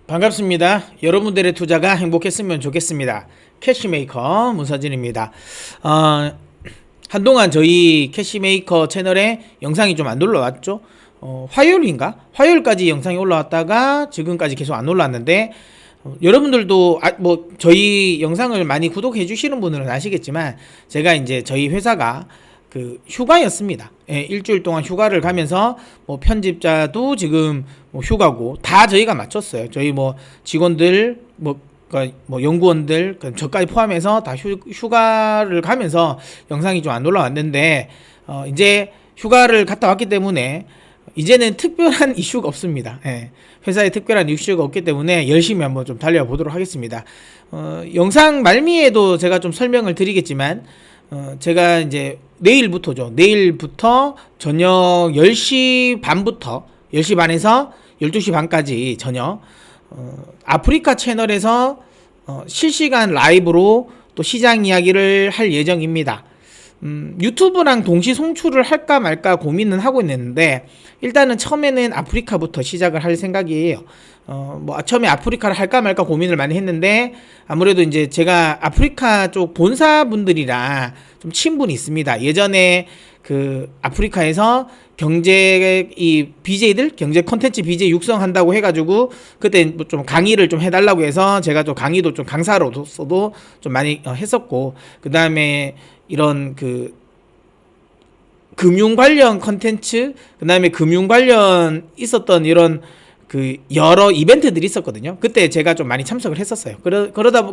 반갑습니다. 여러분들의 투자가 행복했으면 좋겠습니다. 캐시메이커 문서진입니다. 한동안 저희 캐시메이커 채널에 영상이 좀 안 올라왔죠. 화요일인가? 화요일까지 영상이 올라왔다가 지금까지 계속 안 올라왔는데, 여러분들도 저희 영상을 많이 구독해 주시는 분들은 아시겠지만, 제가 이제 저희 회사가 휴가였습니다. 예, 일주일 동안 휴가를 가면서 편집자도 지금 휴가고 다 저희가 마쳤어요. 저희 직원들 연구원들 저까지 포함해서 다 휴가를 가면서 영상이 좀 안 올라왔는데, 이제 휴가를 갔다 왔기 때문에 이제는 특별한 이슈가 없습니다. 예, 회사에 특별한 이슈가 없기 때문에 열심히 한번 좀 달려보도록 하겠습니다. 영상 말미에도 제가 좀 설명을 드리겠지만, 제가 이제 내일부터 저녁 10시 반부터 10시 반에서 12시 반까지 저녁 아프리카 채널에서 실시간 라이브로 또 시장 이야기를 할 예정입니다. 유튜브랑 동시 송출을 할까 말까 고민은 하고 있는데, 일단은 처음에는 아프리카부터 시작을 할 생각이에요. 처음에 아프리카를 할까 말까 고민을 많이 했는데, 아무래도 이제 제가 아프리카 쪽 본사분들이랑 좀 친분이 있습니다. 예전에 아프리카에서 BJ들 경제 콘텐츠 BJ 육성한다고 해가지고 그때 좀 강의를 좀 해달라고 해서 제가 좀 강의도 좀 강사로서도 좀 많이 했었고, 그 다음에 이런 금융 관련 컨텐츠, 그 다음에 금융 관련 있었던 이런 여러 이벤트들이 있었거든요. 그때 제가 좀 많이 참석을 했었어요.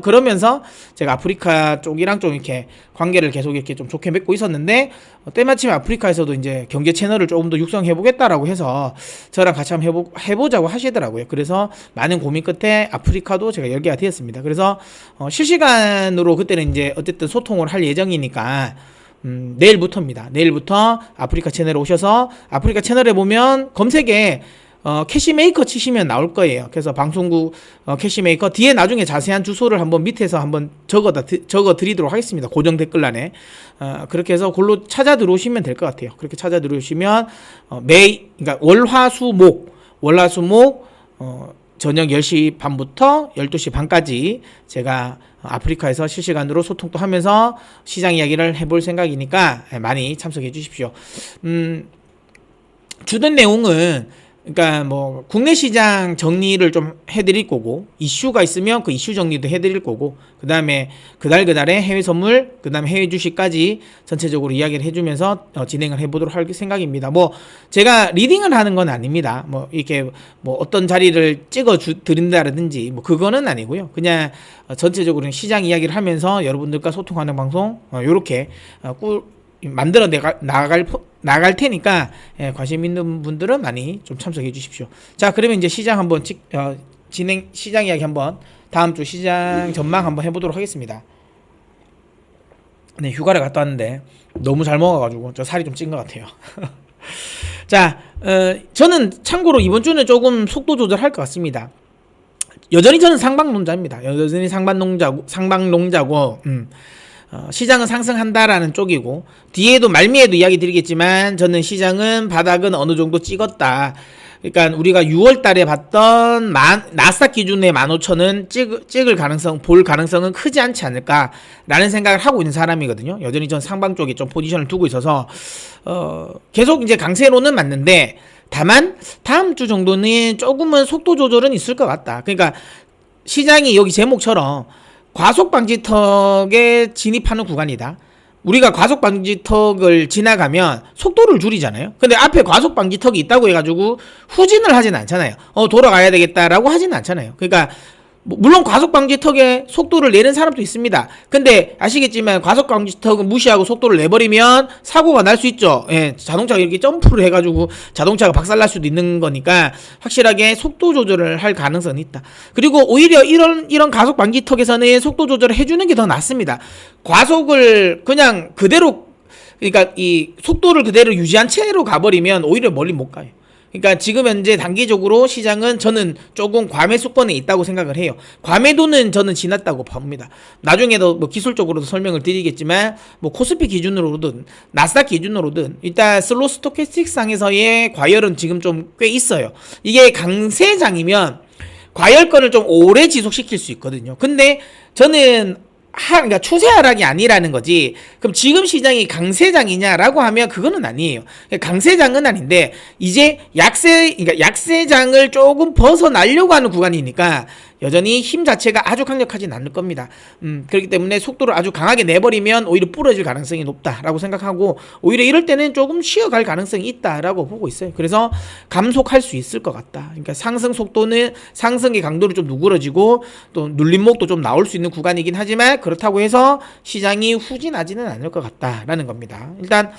그러면서 제가 아프리카 쪽이랑 좀 이렇게 관계를 계속 이렇게 좀 좋게 맺고 있었는데, 때마침 아프리카에서도 이제 경제 채널을 조금 더 육성해보겠다라고 해서 저랑 같이 한번 해보자고 하시더라고요. 그래서 많은 고민 끝에 아프리카도 제가 열게가 되었습니다. 그래서 실시간으로 그때는 이제 어쨌든 소통을 할 예정이니까, 내일부터입니다. 내일부터 아프리카 채널에 오셔서, 아프리카 채널에 보면 검색에 캐시메이커 치시면 나올 거예요. 그래서 방송국 캐시메이커 뒤에 나중에 자세한 주소를 한번 밑에서 한번 적어 드리도록 하겠습니다. 고정 댓글란에. 그렇게 해서 그걸로 찾아 들어오시면 될 것 같아요. 그렇게 찾아 들어오시면 그러니까 월화수목 저녁 10시 반부터 12시 반까지 제가 아프리카에서 실시간으로 소통도 하면서 시장 이야기를 해볼 생각이니까 많이 참석해 주십시오. 주된 내용은, 그러니까 국내 시장 정리를 좀 해드릴 거고, 이슈가 있으면 그 이슈 정리도 해드릴 거고, 그 다음에 그달에 해외 선물, 그 다음에 해외 주식까지 전체적으로 이야기를 해주면서 진행을 해보도록 할 생각입니다. 제가 리딩을 하는 건 아닙니다. 이렇게 어떤 자리를 찍어 드린다라든지 그거는 아니고요. 그냥 전체적으로 시장 이야기를 하면서 여러분들과 소통하는 방송, 요렇게 만들어 나갈 테니까, 관심 있는 분들은 많이 좀 참석해 주십시오. 자, 그러면 이제 시장 한번 시장 이야기 한번, 다음 주 시장 전망 한번 해보도록 하겠습니다. 네, 휴가를 갔다 왔는데 너무 잘 먹어가지고 저 살이 좀 찐 것 같아요. 자, 저는 참고로 이번 주는 조금 속도 조절할 것 같습니다. 여전히 저는 상방농자입니다. 여전히 상방농자고, 시장은 상승한다라는 쪽이고, 뒤에도 말미에도 이야기 드리겠지만, 저는 시장은 바닥은 어느 정도 찍었다. 그러니까 우리가 6월 달에 봤던 나스닥 기준의 15,000은 볼 가능성은 크지 않지 않을까라는 생각을 하고 있는 사람이거든요. 여전히 전 상방 쪽에 좀 포지션을 두고 있어서, 계속 이제 강세로는 맞는데, 다만 다음 주 정도는 조금은 속도 조절은 있을 것 같다. 그러니까 시장이 여기 제목처럼 과속방지턱에 진입하는 구간이다. 우리가 과속방지턱을 지나가면 속도를 줄이잖아요. 근데 앞에 과속방지턱이 있다고 해가지고 후진을 하진 않잖아요. 돌아가야 되겠다라고 하진 않잖아요. 그러니까 물론 과속방지턱에 속도를 내는 사람도 있습니다. 근데 아시겠지만 과속방지턱은 무시하고 속도를 내버리면 사고가 날 수 있죠. 예, 자동차가 이렇게 점프를 해가지고 자동차가 박살날 수도 있는 거니까 확실하게 속도 조절을 할 가능성이 있다. 그리고 오히려 이런 과속방지턱에서는 속도 조절을 해주는 게 더 낫습니다. 과속을 그냥 그대로, 그러니까 이 속도를 그대로 유지한 채로 가버리면 오히려 멀리 못 가요. 그러니까 지금 현재 단기적으로 시장은 저는 조금 과매수권에 있다고 생각을 해요. 과매도는 저는 지났다고 봅니다. 나중에도 기술적으로도 설명을 드리겠지만, 코스피 기준으로든 나스닥 기준으로든 일단 슬로우 스토캐스틱 상에서의 과열은 지금 좀 꽤 있어요. 이게 강세장이면 과열권을 좀 오래 지속시킬 수 있거든요. 근데 저는 그러니까 추세 하락이 아니라는 거지. 그럼 지금 시장이 강세장이냐라고 하면 그거는 아니에요. 강세장은 아닌데 이제 그러니까 약세장을 조금 벗어나려고 하는 구간이니까 여전히 힘 자체가 아주 강력하진 않을 겁니다. 그렇기 때문에 속도를 아주 강하게 내버리면 오히려 부러질 가능성이 높다라고 생각하고 오히려 이럴 때는 조금 쉬어갈 가능성이 있다라고 보고 있어요. 그래서 감속할 수 있을 것 같다. 그러니까 상승 속도는 상승의 강도를 좀 누그러지고 또 눌림목도 좀 나올 수 있는 구간이긴 하지만 그렇다고 해서 시장이 후진하지는 않을 것 같다라는 겁니다. 일단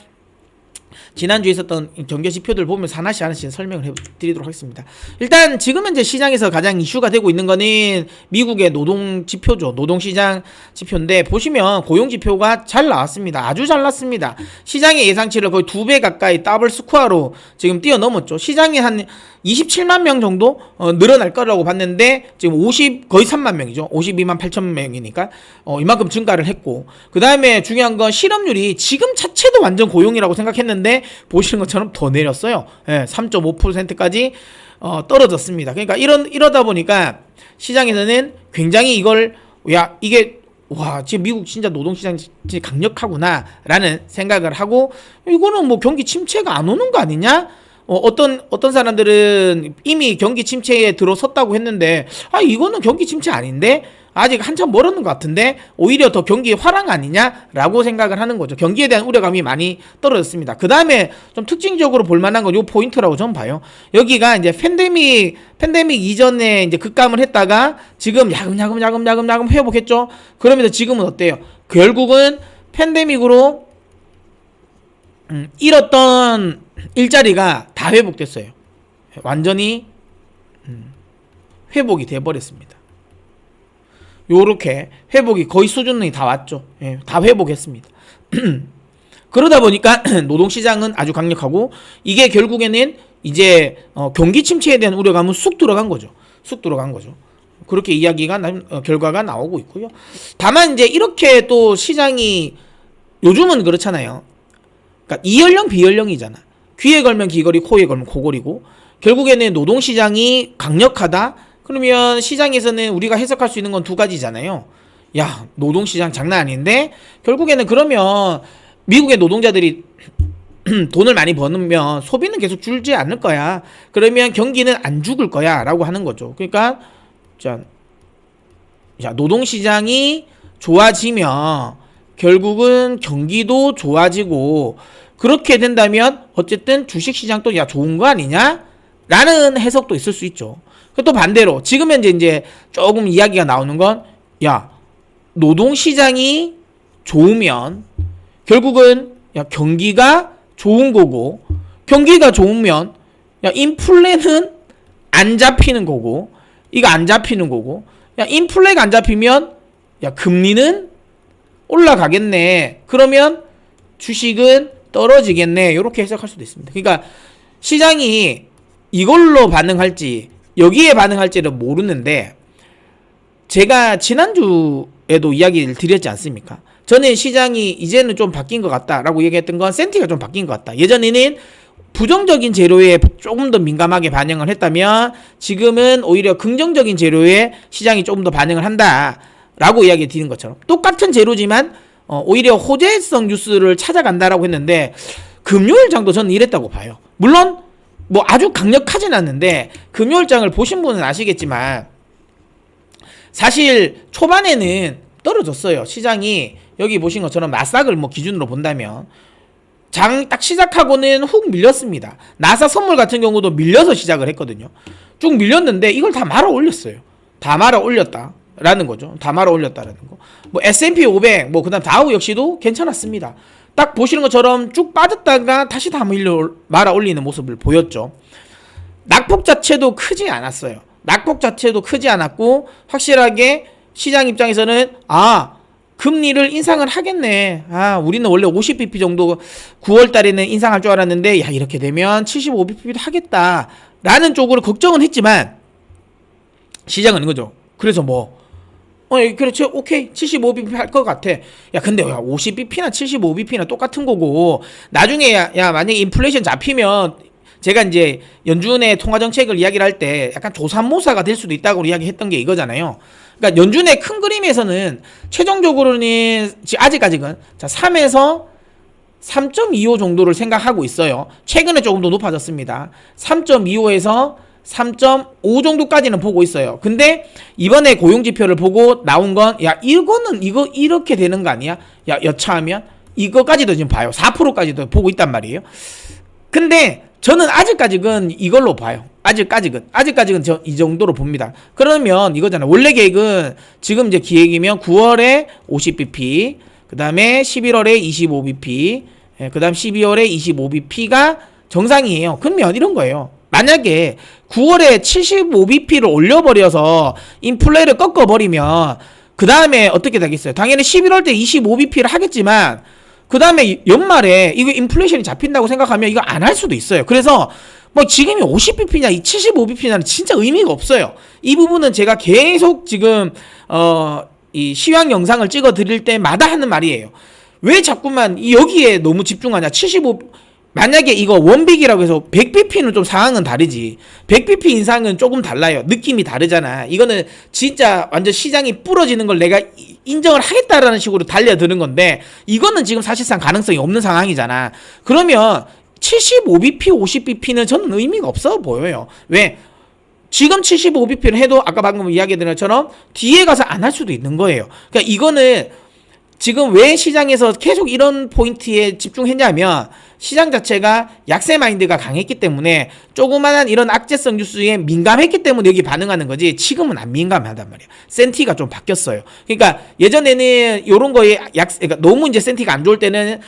지난주에 있었던 경제 지표들 보면서 하나씩 설명을 해드리도록 하겠습니다. 일단 지금 현재 시장에서 가장 이슈가 되고 있는 거는 미국의 노동 지표죠. 노동시장 지표인데 보시면 고용 지표가 잘 나왔습니다. 아주 잘 나왔습니다. 시장의 예상치를 거의 2배 가까이 더블 스코어로 지금 뛰어넘었죠. 시장이 한 27만 명 정도 늘어날 거라고 봤는데 지금 거의 3만 명이죠. 52만 8천 명이니까 이만큼 증가를 했고 그 다음에 중요한 건 실업률이 지금 자체도 완전 고용이라고 생각했는데 보시는 것처럼 더 내렸어요. 3.5%까지 떨어졌습니다. 그러니까 이러다 보니까 시장에서는 굉장히 지금 미국 진짜 노동시장이 강력하구나라는 생각을 하고 이거는 뭐 경기 침체가 안 오는 거 아니냐? 어떤 사람들은 이미 경기 침체에 들어섰다고 했는데 이거는 경기 침체 아닌데 아직 한참 멀었는 것 같은데 오히려 더 경기 화랑 아니냐라고 생각을 하는 거죠. 경기에 대한 우려감이 많이 떨어졌습니다. 그 다음에 좀 특징적으로 볼만한 건 요 포인트라고 저는 봐요. 여기가 이제 팬데믹 이전에 이제 급감을 했다가 지금 야금 회복했죠. 그러면서 지금은 어때요? 결국은 팬데믹으로 잃었던 일자리가 다 회복됐어요. 완전히 회복이 돼버렸습니다. 요렇게 회복이 거의 수준이 다 왔죠. 다 회복했습니다. 그러다 보니까 노동시장은 아주 강력하고 이게 결국에는 이제 경기 침체에 대한 우려감은 쑥 들어간 거죠. 그렇게 결과가 나오고 있고요. 다만 이제 이렇게 또 시장이 요즘은 그렇잖아요. 그러니까 이연령 비연령이잖아. 귀에 걸면 귀걸이, 코에 걸면 코걸이고 결국에는 노동시장이 강력하다. 그러면 시장에서는 우리가 해석할 수 있는 건 두 가지잖아요. 야, 노동시장 장난 아닌데 결국에는 그러면 미국의 노동자들이 돈을 많이 버는 소비는 계속 줄지 않을 거야. 그러면 경기는 안 죽을 거야 라고 하는 거죠. 그러니까 자, 노동시장이 좋아지면 결국은 경기도 좋아지고 그렇게 된다면 어쨌든 주식시장도 좋은 거 아니냐? 라는 해석도 있을 수 있죠. 또 반대로 지금 현재 이제 조금 이야기가 나오는 건 노동시장이 좋으면 결국은 경기가 좋은 거고 경기가 좋으면 인플레는 안 잡히는 거고 이거 안 잡히는 거고 인플레가 안 잡히면 금리는 올라가겠네. 그러면 주식은 떨어지겠네. 이렇게 해석할 수도 있습니다. 그러니까 시장이 이걸로 반응할지 여기에 반응할지는 모르는데 제가 지난주에도 이야기를 드렸지 않습니까? 저는 시장이 이제는 좀 바뀐 것 같다라고 얘기했던 건 센티가 좀 바뀐 것 같다. 예전에는 부정적인 재료에 조금 더 민감하게 반응을 했다면 지금은 오히려 긍정적인 재료에 시장이 조금 더 반응을 한다라고 이야기 드리는 것처럼 똑같은 재료지만 오히려 호재성 뉴스를 찾아간다라고 했는데 금요일장도 저는 이랬다고 봐요. 물론 뭐 아주 강력하진 않는데 금요일장을 보신 분은 아시겠지만 사실 초반에는 떨어졌어요. 시장이 여기 보신 것처럼 나스닥을 뭐 기준으로 본다면 장 딱 시작하고는 훅 밀렸습니다. 나사 선물 같은 경우도 밀려서 시작을 했거든요. 쭉 밀렸는데 이걸 다 말아 올렸어요. 다 말아 올렸다라는 거죠. 다 말아 올렸다라는 거. 뭐 S&P 500 뭐 그다음 다우 역시도 괜찮았습니다. 딱 보시는 것처럼 쭉 빠졌다가 다시 다 말아 올리는 모습을 보였죠. 낙폭 자체도 크지 않았어요. 낙폭 자체도 크지 않았고 확실하게 시장 입장에서는 금리를 인상을 하겠네. 우리는 원래 50bp 정도 9월 달에는 인상할 줄 알았는데 이렇게 되면 75bp도 하겠다라는 쪽으로 걱정은 했지만 시장은 이거죠. 그래서 그렇지, 오케이, 75bp 할 것 같아. 근데 50bp나 75bp나 똑같은 거고 나중에 만약에 인플레이션 잡히면 제가 이제 연준의 통화 정책을 이야기를 할 때 약간 조삼모사가 될 수도 있다고 이야기했던 게 이거잖아요. 그러니까 연준의 큰 그림에서는 최종적으로는 아직까지는 자 3에서 3.25 정도를 생각하고 있어요. 최근에 조금 더 높아졌습니다. 3.25에서 3.5 정도까지는 보고 있어요. 근데 이번에 고용지표를 보고 나온 건 야 이거는 이거 이렇게 되는 거 아니야? 야 여차하면 이거까지도 지금 봐요. 4%까지도 보고 있단 말이에요. 근데 저는 아직까지는 이걸로 봐요. 아직까지는 저 이 정도로 봅니다. 그러면 이거잖아요. 원래 계획은 지금 이제 기획이면 9월에 50bp, 그 다음에 11월에 25bp, 그 다음 12월에 25bp가 정상이에요. 그러면 이런 거예요. 만약에 9월에 75bp를 올려버려서 인플레를 꺾어버리면 그 다음에 어떻게 되겠어요? 당연히 11월 때 25bp를 하겠지만 그 다음에 연말에 이거 인플레이션이 잡힌다고 생각하면 이거 안 할 수도 있어요. 그래서 뭐 지금이 50bp냐 이 75bp냐는 진짜 의미가 없어요. 이 부분은 제가 계속 지금 이 시황 영상을 찍어 드릴 때마다 하는 말이에요. 왜 자꾸만 여기에 너무 집중하냐. 75 만약에 이거 원빅이라고 해서 100bp는 좀 상황은 다르지. 100bp 인상은 조금 달라요. 느낌이 다르잖아. 이거는 진짜 완전 시장이 부러지는 걸 내가 인정을 하겠다라는 식으로 달려드는 건데 이거는 지금 사실상 가능성이 없는 상황이잖아. 그러면 75bp, 50bp는 저는 의미가 없어 보여요. 왜? 지금 75bp를 해도 아까 방금 이야기드린 것처럼 뒤에 가서 안 할 수도 있는 거예요. 그러니까 이거는 지금 왜 시장에서 계속 이런 포인트에 집중했냐면 시장 자체가 약세 마인드가 강했기 때문에 조그만한 이런 악재성 뉴스에 민감했기 때문에 여기 반응하는 거지 지금은 안 민감하단 말이야. 센티가 좀 바뀌었어요. 그러니까 예전에는 이런 거에 그러니까 너무 이제 센티가 안 좋을 때는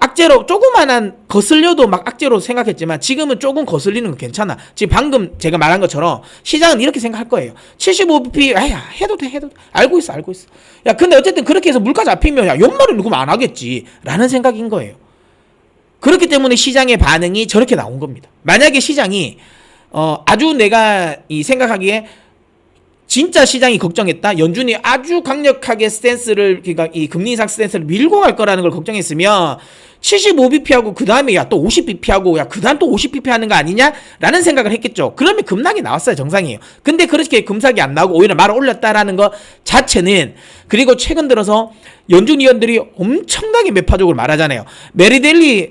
악재로 조그만한 거슬려도 막 악재로 생각했지만 지금은 조금 거슬리는 건 괜찮아. 지금 방금 제가 말한 것처럼 시장은 이렇게 생각할 거예요. 75bp 야 해도 돼. 알고 있어. 야 근데 어쨌든 그렇게 해서 물가 잡히면 야 연말에는 그럼 안 하겠지 라는 생각인 거예요. 그렇기 때문에 시장의 반응이 저렇게 나온 겁니다. 만약에 시장이 아주 내가 생각하기에 진짜 시장이 걱정했다. 연준이 아주 강력하게 스탠스를 그러니까 이 금리 인상 스탠스를 밀고 갈 거라는 걸 걱정했으면 75bp하고 그 다음에 야 또 50bp하고 야 그 다음 또 50bp 하는 거 아니냐라는 생각을 했겠죠. 그러면 급락이 나왔어요. 정상이에요. 근데 그렇게 급락이 안 나오고 오히려 말을 올렸다라는 것 자체는 그리고 최근 들어서 연준 위원들이 엄청나게 매파적으로 말하잖아요. 메리델리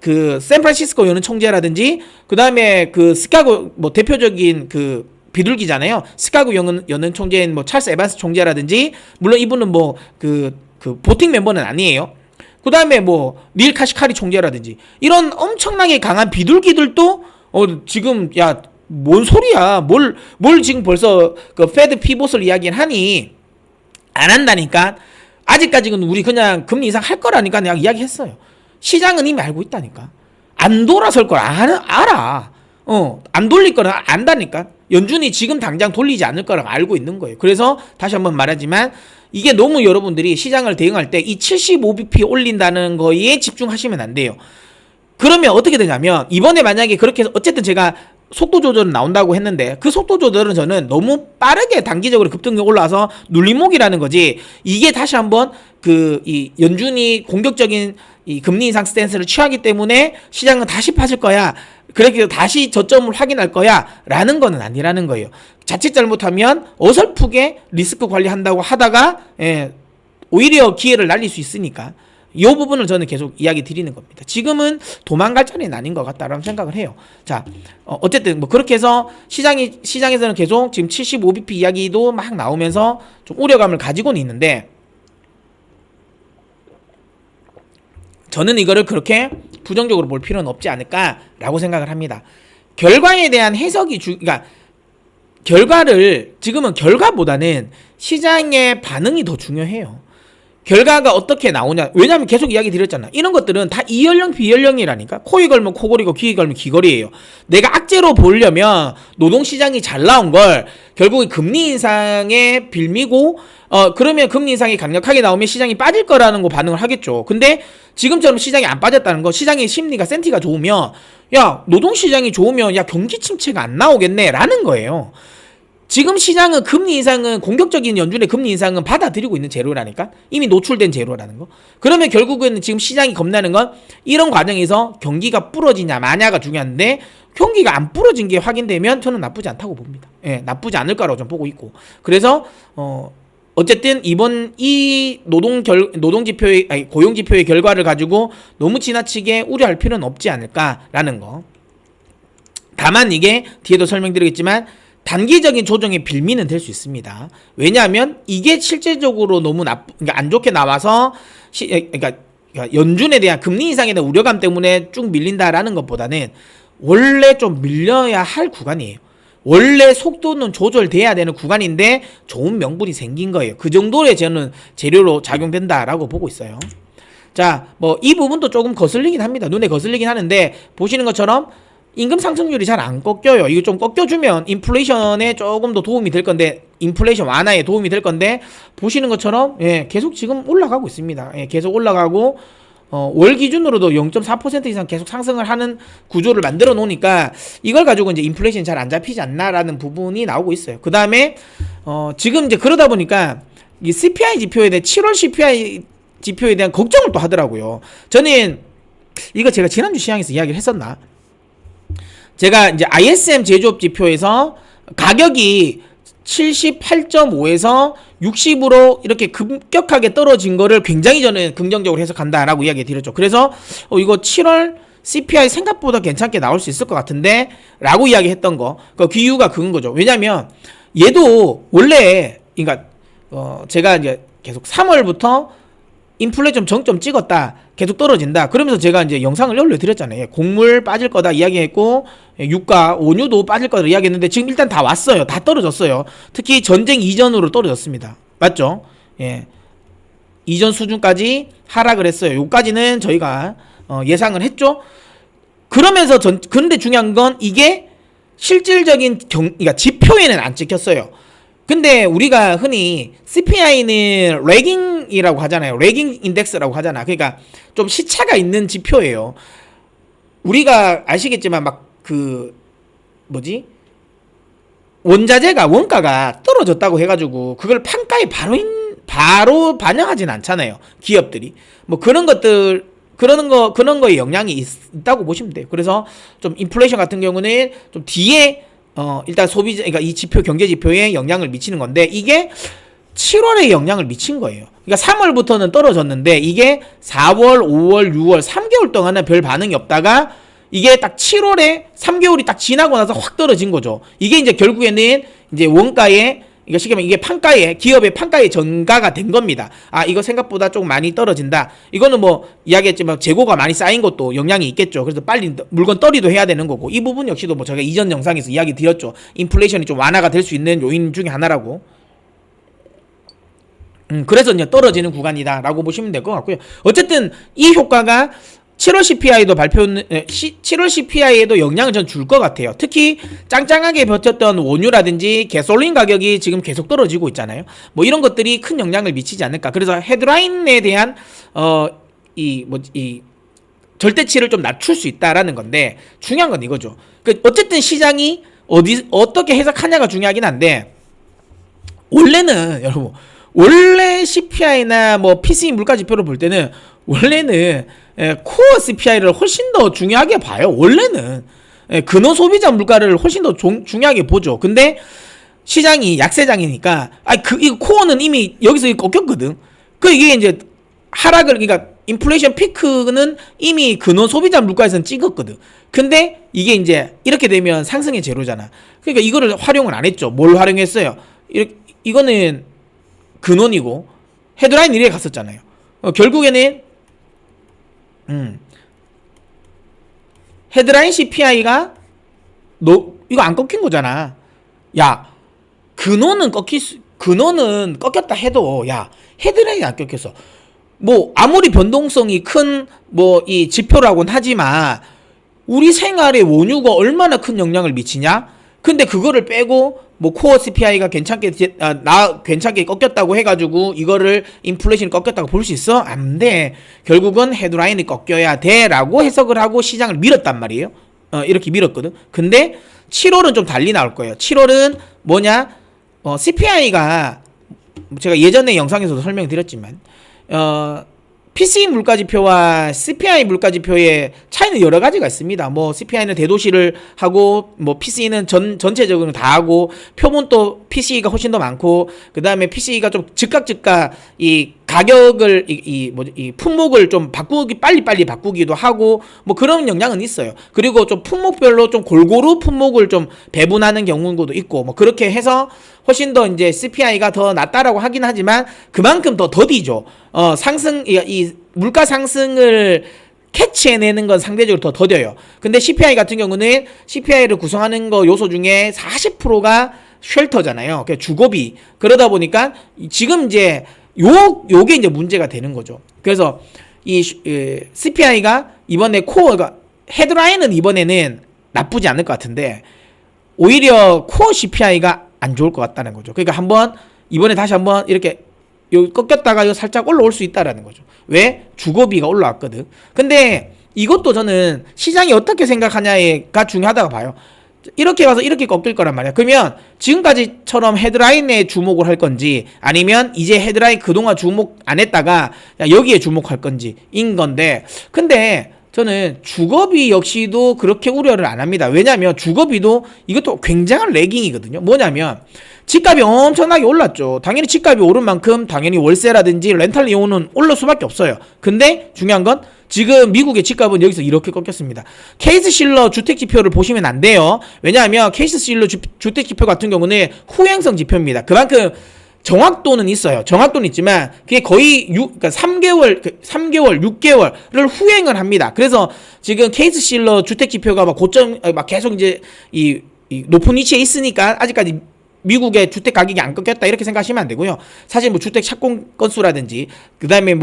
그 샌프란시스코 연은 총재라든지 그 다음에 그 시카고 뭐 대표적인 그 비둘기잖아요. 시카고 연은 총재인 뭐 찰스 에반스 총재라든지 물론 이분은 뭐 그 보팅 멤버는 아니에요. 그 다음에 뭐 닐 카시카리 총재라든지 이런 엄청나게 강한 비둘기들도 지금 야 뭔 소리야 뭘 지금 벌써 그 페드 피봇을 이야기를 하니 안 한다니까. 아직까지는 우리 그냥 금리 인상 할 거라니까 내가 이야기했어요. 시장은 이미 알고 있다니까. 안 돌아설 걸 알아. 안 돌릴 거는 안다니까. 연준이 지금 당장 돌리지 않을 거라고 알고 있는 거예요. 그래서 다시 한번 말하지만 이게 너무 여러분들이 시장을 대응할 때 이 75bp 올린다는 거에 집중하시면 안 돼요. 그러면 어떻게 되냐면 이번에 만약에 그렇게 해서 어쨌든 제가 속도 조절은 나온다고 했는데 그 속도 조절은 저는 너무 빠르게 단기적으로 급등이 올라와서 눌림목이라는 거지. 이게 다시 한번 이 연준이 공격적인 이 금리 인상 스탠스를 취하기 때문에 시장은 다시 빠질 거야. 그렇게 다시 저점을 확인할 거야 라는 거는 아니라는 거예요. 자칫 잘못하면 어설프게 리스크 관리한다고 하다가 오히려 기회를 날릴 수 있으니까 이 부분을 저는 계속 이야기 드리는 겁니다. 지금은 도망갈 자리는 아닌 것 같다라는 생각을 해요. 자, 어쨌든 뭐 그렇게 해서 시장에서는 계속 지금 75bp 이야기도 막 나오면서 좀 우려감을 가지고는 있는데 저는 이거를 그렇게 부정적으로 볼 필요는 없지 않을까라고 생각을 합니다. 결과에 대한 해석이 그러니까 결과를 지금은 결과보다는 시장의 반응이 더 중요해요. 결과가 어떻게 나오냐. 왜냐하면 계속 이야기 드렸잖아. 이런 것들은 다 이연령 비연령이라니까. 코에 걸면 코걸이고 귀에 걸면 귀걸이에요. 내가 악재로 보려면 노동시장이 잘 나온 걸 결국에 금리 인상에 빌미고 그러면 금리 인상이 강력하게 나오면 시장이 빠질 거라는 거 반응을 하겠죠. 근데 지금처럼 시장이 안 빠졌다는 거, 시장의 심리가 센티가 좋으면 야 노동시장이 좋으면 야 경기 침체가 안 나오겠네 라는 거예요. 지금 시장은 금리 인상은 공격적인 연준의 금리 인상은 받아들이고 있는 재료라니까. 이미 노출된 재료라는 거. 그러면 결국은 지금 시장이 겁나는 건 이런 과정에서 경기가 부러지냐 마냐가 중요한데 경기가 안 부러진 게 확인되면 저는 나쁘지 않다고 봅니다. 예, 나쁘지 않을 거라고 좀 보고 있고. 그래서 어쨌든 이번 이 노동 지표의 아니 고용 지표의 결과를 가지고 너무 지나치게 우려할 필요는 없지 않을까라는 거. 다만 이게 뒤에도 설명드리겠지만 단기적인 조정의 빌미는 될 수 있습니다. 왜냐하면 이게 실질적으로 너무 그러니까 안 좋게 나와서 그러니까 연준에 대한 금리 인상에 대한 우려감 때문에 쭉 밀린다라는 것보다는 원래 좀 밀려야 할 구간이에요. 원래 속도는 조절돼야 되는 구간인데 좋은 명분이 생긴 거예요. 그 정도의 저는 재료로 작용된다라고 보고 있어요. 자, 뭐 이 부분도 조금 거슬리긴 합니다. 눈에 거슬리긴 하는데 보시는 것처럼 임금 상승률이 잘 안 꺾여요. 이거 좀 꺾여주면 인플레이션에 조금 더 도움이 될 건데, 인플레이션 완화에 도움이 될 건데, 보시는 것처럼 예, 계속 지금 올라가고 있습니다. 예, 계속 올라가고 월 기준으로도 0.4% 이상 계속 상승을 하는 구조를 만들어 놓으니까 이걸 가지고 이제 인플레이션이 잘 안 잡히지 않나라는 부분이 나오고 있어요. 그 다음에 지금 이제 그러다 보니까 이 CPI 지표에 대해 7월 CPI 지표에 대한 걱정을 또 하더라고요. 저는 이거 제가 지난주 시장에서 이야기를 했었나? 제가 이제 ISM 제조업 지표에서 가격이 78.5에서 60으로 이렇게 급격하게 떨어진 거를 굉장히 저는 긍정적으로 해석한다라고 이야기 드렸죠. 그래서 이거 7월 CPI 생각보다 괜찮게 나올 수 있을 것 같은데 라고 이야기했던 거. 그 이유가 그건 거죠. 왜냐면 얘도 원래 그러니까 제가 이제 계속 3월부터 인플레이션 정점 찍었다. 계속 떨어진다. 그러면서 제가 이제 영상을 올려드렸잖아요. 곡물 빠질 거다 이야기했고, 유가, 원유도 빠질 거다 이야기했는데 지금 일단 다 왔어요. 다 떨어졌어요. 특히 전쟁 이전으로 떨어졌습니다. 맞죠? 예. 이전 수준까지 하락을 했어요. 요까지는 저희가 예상을 했죠. 그러면서 그런데 중요한 건 이게 실질적인 그러니까 지표에는 안 찍혔어요. 근데 우리가 흔히 CPI는 래깅이라고 하잖아요. 래깅 인덱스라고 하잖아. 그러니까 좀 시차가 있는 지표예요. 우리가 아시겠지만 막 원자재가 원가가 떨어졌다고 해가지고 그걸 판가에 바로 반영하진 않잖아요. 기업들이 뭐 그런 거에 영향이 있다고 보시면 돼요. 그래서 좀 인플레이션 같은 경우는 좀 뒤에 일단 소비자, 그러니까 이 지표, 경제 지표에 영향을 미치는 건데, 이게 7월에 영향을 미친 거예요. 그러니까 3월부터는 떨어졌는데, 이게 4월, 5월, 6월, 3개월 동안은 별 반응이 없다가, 이게 딱 7월에 3개월이 딱 지나고 나서 확 떨어진 거죠. 이게 이제 결국에는 이제 원가에, 그러니까 쉽게 말하면 이게 판가에, 기업의 판가에 전가가 된 겁니다. 아, 이거 생각보다 좀 많이 떨어진다. 이거는 뭐 이야기했지만 재고가 많이 쌓인 것도 영향이 있겠죠. 그래서 빨리 물건 떨이도 해야 되는 거고, 이 부분 역시도 뭐 제가 이전 영상에서 이야기 드렸죠. 인플레이션이 좀 완화가 될 수 있는 요인 중에 하나라고. 그래서 이제 떨어지는 구간이다라고 보시면 될 것 같고요. 어쨌든 이 효과가 7월 CPI도 7월 CPI에도 영향을 전 줄 것 같아요. 특히 짱짱하게 버텼던 원유라든지 가솔린 가격이 지금 계속 떨어지고 있잖아요. 뭐 이런 것들이 큰 영향을 미치지 않을까. 그래서 헤드라인에 대한 이 절대치를 좀 낮출 수 있다라는 건데, 중요한 건 이거죠. 어쨌든 시장이 어떻게 해석하냐가 중요하긴 한데, 원래는 여러분 원래 CPI나 뭐 PCE 물가 지표를 볼 때는 원래는 코어 CPI를 훨씬 더 중요하게 봐요. 원래는 근원 소비자 물가를 훨씬 더 중요하게 보죠. 근데 시장이 약세장이니까 이 코어는 이미 여기서 꺾였거든. 이게 이제 하락을, 그러니까 인플레이션 피크는 이미 근원 소비자 물가에서는 찍었거든. 근데 이게 이제 이렇게 되면 상승의 재료잖아. 그러니까 이거를 활용을 안 했죠. 뭘 활용했어요? 이거는 근원이고 헤드라인 1에 갔었잖아요. 결국에는 헤드라인 CPI가 이거 안 꺾인 거잖아. 야, 근원은 꺾였다 해도 야, 헤드라인이 안 꺾였어. 뭐 아무리 변동성이 큰 뭐 이 지표라고는 하지만 우리 생활에 원유가 얼마나 큰 영향을 미치냐? 근데 그거를 빼고 뭐 코어 CPI가 괜찮게 꺾였다고 해가지고 이거를 인플레이션이 꺾였다고 볼 수 있어? 안 돼. 결국은 헤드라인이 꺾여야 돼라고 해석을 하고 시장을 밀었단 말이에요. 이렇게 밀었거든. 근데 7월은 좀 달리 나올 거예요. 7월은 뭐냐? CPI가 제가 예전에 영상에서도 설명드렸지만 PCE 물가지표와 CPI 물가지표의 차이는 여러 가지가 있습니다. 뭐 CPI는 대도시를 하고 뭐 PCE는 전체적으로 다 하고 표본도 PCE가 훨씬 더 많고 그다음에 PCE가 좀 즉각 이 가격을 이 품목을 좀 빨리 바꾸기도 하고 뭐 그런 영향은 있어요. 그리고 좀 품목별로 좀 골고루 품목을 좀 배분하는 경우도 있고 뭐 그렇게 해서 훨씬 더 이제 CPI가 더 낫다라고 하긴 하지만 그만큼 더 더디죠. 이 물가 상승을 캐치해내는 건 상대적으로 더 더뎌요. 근데 CPI 같은 경우는 CPI를 구성하는 거 요소 중에 40%가 쉘터잖아요. 그러니까 주거비. 그러다 보니까 지금 이제 요게 이제 문제가 되는 거죠. 그래서 이 CPI가 이번에 코어가 헤드라인은 이번에는 나쁘지 않을 것 같은데 오히려 코어 CPI가 안 좋을 것 같다는 거죠. 그러니까 이번에 다시 한번 이렇게 요 꺾였다가 요 살짝 올라올 수 있다라는 거죠. 왜? 주거비가 올라왔거든. 근데 이것도 저는 시장이 어떻게 생각하냐가 중요하다고 봐요. 이렇게 가서 이렇게 꺾일 거란 말이야. 그러면 지금까지처럼 헤드라인에 주목을 할 건지 아니면 이제 헤드라인 그동안 주목 안 했다가 여기에 주목할 건지 인 건데 근데 저는 주거비 역시도 그렇게 우려를 안 합니다. 왜냐하면 주거비도 이것도 굉장한 레깅이거든요. 뭐냐면 집값이 엄청나게 올랐죠. 당연히 집값이 오른 만큼 당연히 월세라든지 렌탈 이용은 올릴 수밖에 없어요. 근데 중요한 건 지금 미국의 집값은 여기서 이렇게 꺾였습니다. 케이스-실러 주택지표를 보시면 안 돼요. 왜냐하면 케이스-실러 주택지표 같은 경우는 후행성 지표입니다. 그만큼 정확도는 있어요. 정확도는 있지만 그게 거의 그러니까 3개월, 6개월을 후행을 합니다. 그래서 지금 케이스-실러 주택지표가 막 고점 막 계속 이제 이 높은 위치에 있으니까 아직까지 미국의 주택 가격이 안 꺾였다 이렇게 생각하시면 안 되고요. 사실 뭐 주택 착공 건수라든지 그다음에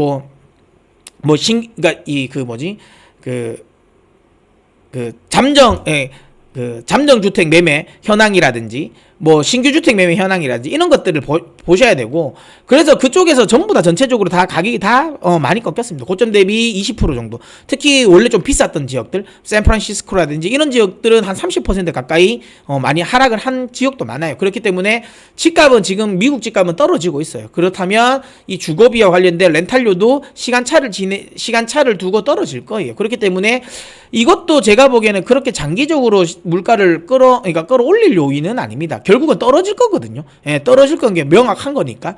잠정 주택 매매 현황이라든지 뭐 신규 주택 매매 현황이라든지 이런 것들을 보셔야 되고 그래서 그쪽에서 전부 다 전체적으로 다 가격이 다 많이 꺾였습니다. 고점 대비 20% 정도. 특히 원래 좀 비쌌던 지역들, 샌프란시스코라든지 이런 지역들은 한 30% 가까이 많이 하락을 한 지역도 많아요. 그렇기 때문에 집값은 지금 미국 집값은 떨어지고 있어요. 그렇다면 이 주거비와 관련된 렌탈료도 시간차를 두고 떨어질 거예요. 그렇기 때문에 이것도 제가 보기에는 그렇게 장기적으로 물가를 끌어올릴 요인은 아닙니다. 결국은 떨어질 거거든요. 예, 떨어질 건 게 명확한 거니까.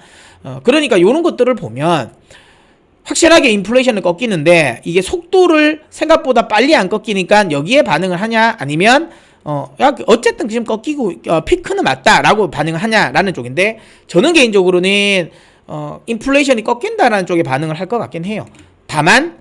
그러니까 이런 것들을 보면 확실하게 인플레이션을 꺾이는데 이게 속도를 생각보다 빨리 안 꺾이니까 여기에 반응을 하냐 아니면 어쨌든 지금 꺾이고 피크는 맞다라고 반응을 하냐라는 쪽인데 저는 개인적으로는 인플레이션이 꺾인다라는 쪽에 반응을 할 것 같긴 해요. 다만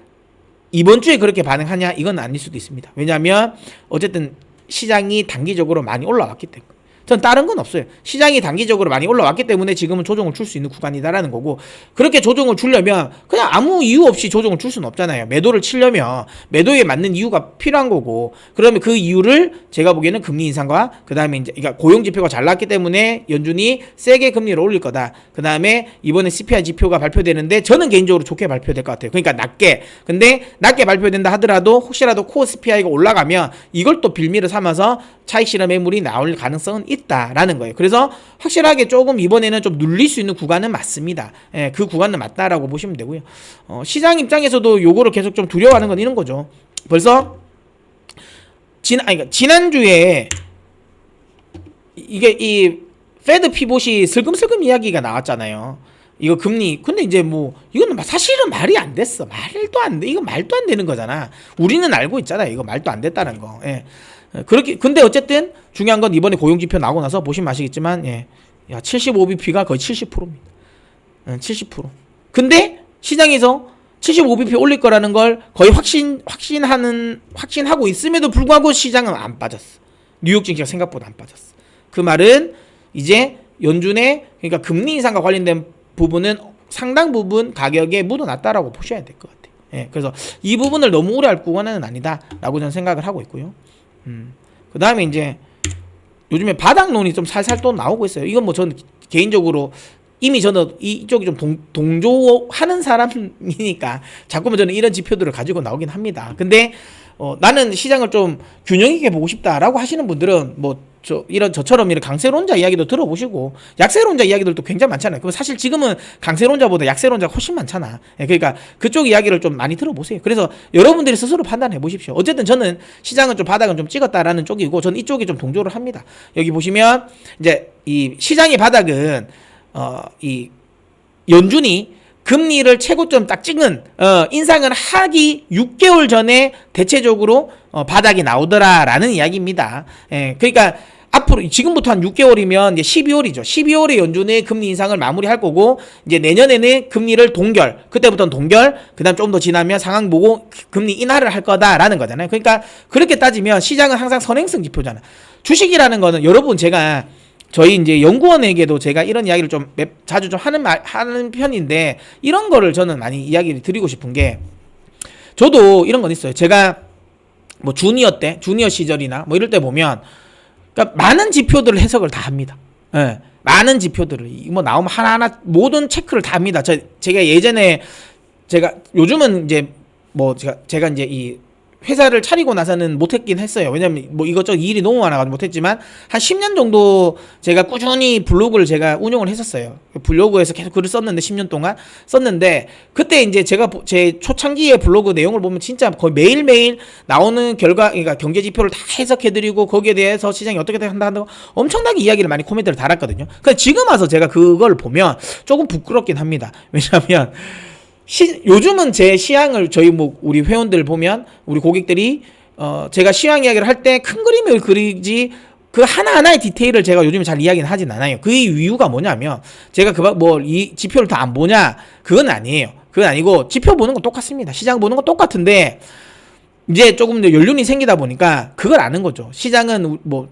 이번 주에 그렇게 반응하냐 이건 아닐 수도 있습니다. 왜냐하면 어쨌든 시장이 단기적으로 많이 올라왔기 때문에 전 다른 건 없어요. 시장이 단기적으로 많이 올라왔기 때문에 지금은 조정을 줄 수 있는 구간이다라는 거고 그렇게 조정을 주려면 그냥 아무 이유 없이 조정을 줄 수는 없잖아요. 매도를 치려면 매도에 맞는 이유가 필요한 거고 그러면 그 이유를 제가 보기에는 금리 인상과 그 다음에 이제 그러니까 고용 지표가 잘 나왔기 때문에 연준이 세게 금리를 올릴 거다. 그 다음에 이번에 CPI 지표가 발표되는데 저는 개인적으로 좋게 발표될 것 같아요. 그러니까 낮게. 근데 낮게 발표된다 하더라도 혹시라도 코어 CPI가 올라가면 이걸 또 빌미를 삼아서 차익 실현 매물이 나올 가능성은 있다라는 거예요. 그래서 확실하게 조금 이번에는 좀 눌릴 수 있는 구간은 맞습니다. 예, 그 구간은 맞다라고 보시면 되고요. 시장 입장에서도 요거를 계속 좀 두려워하는 건 이런 거죠. 벌써 지난주에 이게 이 페드 피봇이 슬금슬금 이야기가 나왔잖아요. 이거 금리 근데 이제 뭐 이거는 사실은 말이 안 됐어. 이거 말도 안 되는 거잖아. 우리는 알고 있잖아요. 이거 말도 안 됐다는 거. 예. 그렇게 근데 어쨌든 중요한 건 이번에 고용지표 나오고 나서 보시면 아시겠지만 75bp가 거의 70%입니다. 70%. 근데 시장에서 75bp 올릴 거라는 걸 거의 확신하고 있음에도 불구하고 시장은 안 빠졌어. 뉴욕 증시가 생각보다 안 빠졌어. 그 말은 이제 연준의 그러니까 금리 인상과 관련된 부분은 상당 부분 가격에 묻어났다라고 보셔야 될 것 같아요. 예, 그래서 이 부분을 너무 우려할 구간은 아니다라고 저는 생각을 하고 있고요. 그 다음에 이제 요즘에 바닥론이 좀 살살 또 나오고 있어요. 이건 뭐 저는 개인적으로 이미 저는 이쪽이 좀 동조하는 사람이니까 자꾸만 저는 이런 지표들을 가지고 나오긴 합니다. 근데 나는 시장을 좀 균형 있게 보고 싶다라고 하시는 분들은 뭐 저처럼 이런 강세론자 이야기도 들어보시고 약세론자 이야기들도 굉장히 많잖아요. 그럼 사실 지금은 강세론자보다 약세론자가 훨씬 많잖아. 예, 그러니까 그쪽 이야기를 좀 많이 들어보세요. 그래서 여러분들이 스스로 판단해 보십시오. 어쨌든 저는 시장은 좀 바닥은 좀 찍었다라는 쪽이고 저는 이쪽에 좀 동조를 합니다. 여기 보시면 이제 이 시장의 바닥은 이 연준이 금리를 최고점 딱 찍은 인상을 하기 6개월 전에 대체적으로 바닥이 나오더라라는 이야기입니다. 예, 그러니까 앞으로 지금부터 한 6개월이면 이제 12월이죠. 12월에 연준의 금리 인상을 마무리할 거고 이제 내년에는 금리를 동결, 그때부터는 동결, 그다음 좀 더 지나면 상황 보고 금리 인하를 할 거다라는 거잖아요. 그러니까 그렇게 따지면 시장은 항상 선행성 지표잖아. 주식이라는 거는 여러분 제가 저희 이제 연구원에게도 제가 이런 이야기를 좀 자주 좀 하는 편인데 이런 거를 저는 많이 이야기를 드리고 싶은 게 저도 이런 건 있어요. 제가 뭐 주니어 시절이나 뭐 이럴 때 보면 그러니까 많은 지표들을 해석을 다 합니다. 예. 많은 지표들을 뭐 나오면 하나하나 모든 체크를 다 합니다. 제가 예전에 요즘은 이제 뭐 제가 이제 이 회사를 차리고 나서는 못했긴 했어요. 왜냐면 뭐 이것저것 일이 너무 많아가지고 못했지만 한 10년 정도 제가 꾸준히 블로그를 제가 운영을 했었어요. 블로그에서 계속 글을 썼는데 10년 동안 썼는데 그때 이제 제가 제 초창기의 블로그 내용을 보면 진짜 거의 매일매일 나오는 그러니까 경제 지표를 다 해석해드리고 거기에 대해서 시장이 어떻게 한다고 엄청나게 이야기를 많이 코멘트를 달았거든요. 근데 지금 와서 제가 그걸 보면 조금 부끄럽긴 합니다. 왜냐하면 요즘은 제 시향을 저희 뭐 우리 회원들 보면 우리 고객들이 제가 시향 이야기를 할 때 큰 그림을 그리지 그 하나하나의 디테일을 제가 요즘에 잘 이야기는 하진 않아요. 그 이유가 뭐냐면 제가 이 지표를 다 안 보냐 그건 아니에요. 그건 아니고 지표 보는 건 똑같습니다. 시장 보는 건 똑같은데 이제 조금 더 연륜이 생기다 보니까 그걸 아는 거죠. 시장은 뭐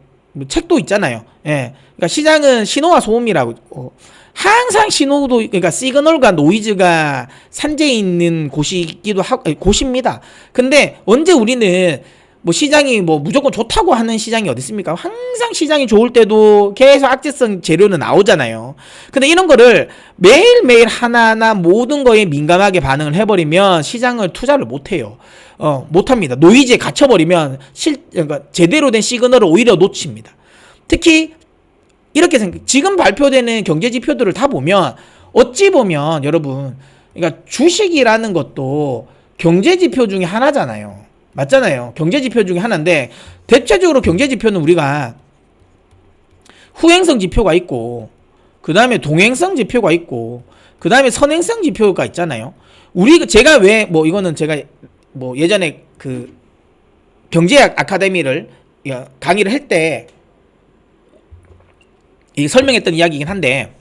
책도 있잖아요. 예. 그러니까 시장은 신호와 소음이라고 항상 신호도 그러니까 시그널과 노이즈가 산재해 있는 곳입니다. 근데 언제 우리는 뭐 시장이 뭐 무조건 좋다고 하는 시장이 어디 있습니까? 항상 시장이 좋을 때도 계속 악재성 재료는 나오잖아요. 근데 이런 거를 매일매일 하나하나 모든 거에 민감하게 반응을 해버리면 시장을 투자를 못해요. 못합니다. 노이즈에 갇혀버리면 그러니까 제대로 된 시그널을 오히려 놓칩니다. 특히 이렇게 지금 발표되는 경제 지표들을 다 보면 어찌 보면 여러분 그러니까 주식이라는 것도 경제 지표 중에 하나잖아요. 맞잖아요. 경제 지표 중에 하나인데 대체적으로 경제 지표는 우리가 후행성 지표가 있고 그 다음에 동행성 지표가 있고 그 다음에 선행성 지표가 있잖아요. 제가 왜 뭐 이거는 제가 뭐 예전에 그 경제학 아카데미를 강의를 할 때 설명했던 이야기이긴 한데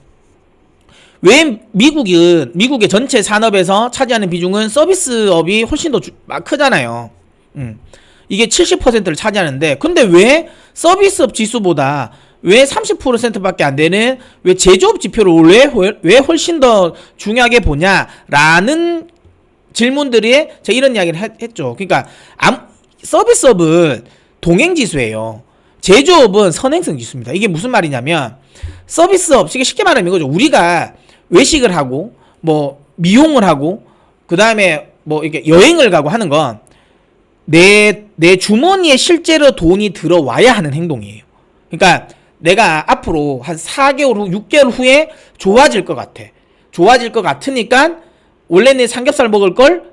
왜 미국의 전체 산업에서 차지하는 비중은 서비스업이 훨씬 더 크잖아요. 이게 70%를 차지하는데 근데 왜 서비스업 지수보다 왜 30%밖에 안 되는 왜 제조업 지표를 왜 훨씬 더 중요하게 보냐라는 질문들이 제가 이런 이야기를 했죠. 그러니까 서비스업은 동행지수예요. 제조업은 선행성 지수입니다. 이게 무슨 말이냐면 서비스업 쉽게 말하면 이거죠. 우리가 외식을 하고 뭐 미용을 하고 그 다음에 뭐 이렇게 여행을 가고 하는 건 내 주머니에 실제로 돈이 들어와야 하는 행동이에요. 그러니까 내가 앞으로 한 4개월 후, 6개월 후에 좋아질 것 같아. 좋아질 것 같으니까 원래는 삼겹살 먹을 걸